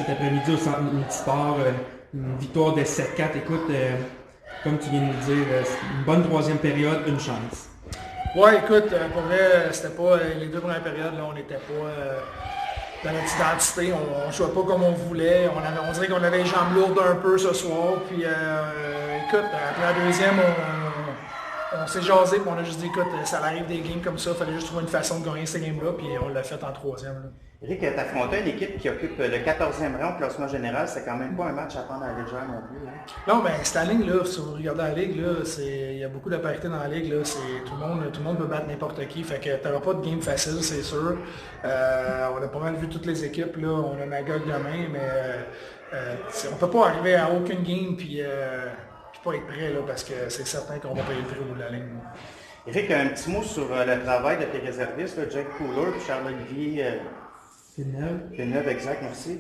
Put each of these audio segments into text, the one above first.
cet après-midi au Centre Multisport, une victoire de 7-4. Écoute, comme tu viens de nous dire, une bonne troisième période, une chance. Ouais, écoute, pour vrai, c'était pas les deux premières périodes, là, on n'était pas dans notre identité, on ne jouait pas comme on voulait, on dirait qu'on avait les jambes lourdes un peu ce soir, puis écoute, après la deuxième, on s'est jasé, puis on a juste dit, écoute, ça arrive des games comme ça, il fallait juste trouver une façon de gagner ces games-là, puis on l'a fait en troisième. Là. Eric, tu as affronté une équipe qui occupe le 14e rang au classement général. C'est quand même pas un match à prendre à la légère non plus. Hein? Non, mais cette ligne-là, si vous regardez la ligue, il y a beaucoup de parité dans la ligue. Là, tout le monde peut battre n'importe qui. Fait que tu n'auras pas de game facile, c'est sûr. On a pas mal vu toutes les équipes. Là. On a Magog demain, mais on ne peut pas arriver à aucune game puis pas être prêt là, parce que c'est certain qu'on va payer le prix au bout de la ligne. Eric, un petit mot sur le travail de tes réservistes, là, Jack Cooler et Charles-Olivier Villeneuve, exact, merci.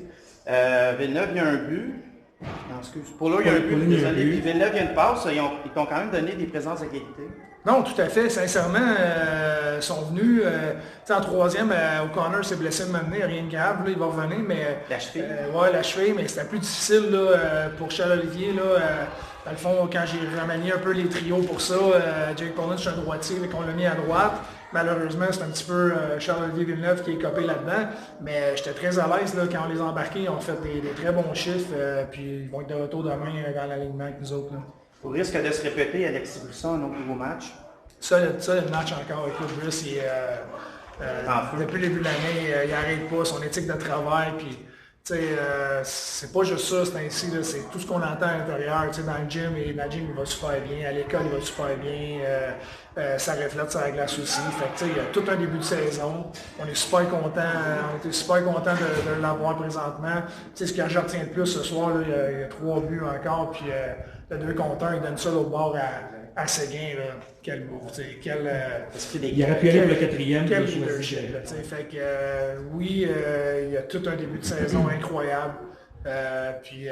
Villeneuve, il y a un but. Non, excuse. Pour là, il y a un but, désolé. Puis Villeneuve, il y a une passe. Ils t'ont quand même donné des présences de qualité. Non, tout à fait. Sincèrement, ils sont venus. En troisième, O'Connor s'est blessé de m'amener, rien de grave. Là, il va revenir, mais. La cheville. Ouais, la cheville, mais c'était plus difficile là, pour Charles-Olivier. Dans le fond, quand j'ai remanié un peu les trios pour ça, Jake Pollin, c'est un droitier, qu'on l'a mis à droite. Malheureusement, c'est un petit peu Charles-Olivier Villeneuve qui est copé là-dedans. Mais j'étais très à l'aise là, quand on les a embarqués. Ils ont fait des très bons chiffres. Puis ils vont être de retour demain dans l'alignement avec nous autres. Là. Au risque de se répéter, Alexis Brisson, un autre nouveau match. Ça, le match encore, écoute, Brice, depuis le début de l'année, il n'arrête pas son éthique de travail. Puis, c'est pas juste ça, c'est ainsi, là, c'est tout ce qu'on entend à l'intérieur. Dans le gym, il va super bien, à l'école, il va super bien, ça reflète sur la glace aussi. Fait que, il y a tout un début de saison. On est super content, de l'avoir présentement. Ce que je retiens le plus ce soir, là, il y a 3 buts encore, puis le 2 contre 1, il donne ça l'autre bord à Séguin. Quel move, il aurait pu aller pour le quatrième. Quel leadership. Fait que oui, il y a tout un début de saison incroyable. Puis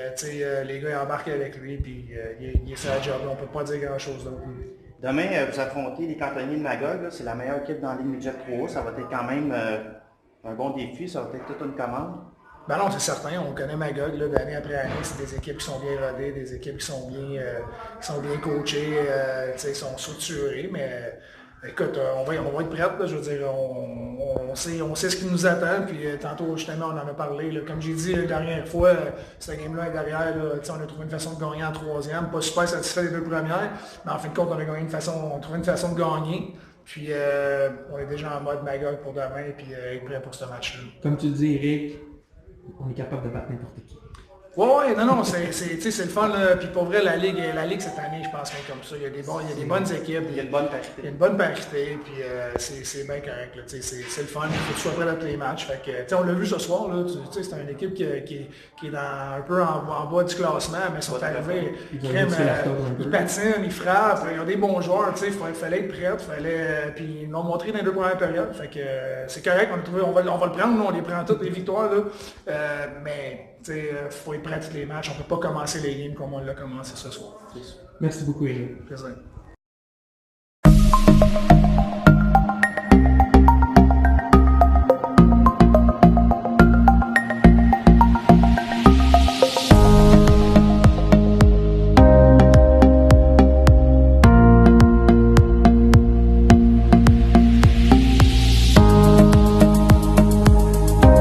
les gars ils embarquent avec lui, puis il est sur la job. On ne peut pas dire grand-chose d'autre. Demain, vous affrontez les cantonniers de Magog. C'est la meilleure équipe dans la Ligue Midget 3. Ça va être quand même un bon défi. Ça va être toute une commande. Ben non, c'est certain, on connaît Magog d'année après année, c'est des équipes qui sont bien rodées, des équipes qui sont bien coachées, ils sont structurées, mais écoute, on va être prêts, je veux dire, on sait ce qui nous attend, puis tantôt justement on en a parlé, là, comme j'ai dit la dernière fois, cette game-là est derrière, on a trouvé une façon de gagner en troisième, pas super satisfait des deux premières, mais en fin de compte on a trouvé une façon de gagner. Puis on est déjà en mode Magog pour demain, puis être prêt pour ce match-là. Comme tu le dis, Eric, on est capable de battre n'importe qui. Ouais, non, c'est le fun. Là. Puis pour vrai, la Ligue cette année, je pense qu'elle est comme ça. Il y a des bonnes équipes. Il y a une bonne parité. Il y a une bonne parité, puis c'est bien correct. C'est le fun. Il faut que tu sois prêt à tous les matchs. Fait que, on l'a vu ce soir, là, c'est une équipe qui est un peu en bas du classement, mais ils sont arrivés. Ils patinent, ils frappent, ils ont des bons joueurs. Il fallait être prêt. Puis ils l'ont montré dans les deux premières périodes. Fait que c'est correct, on va le prendre. Nous, on les prend toutes les victoires. Là. Mais il faut être prêt à tous les matchs. On ne peut pas commencer les games comme on l'a commencé ce soir. Merci beaucoup, Eric. Plaisir.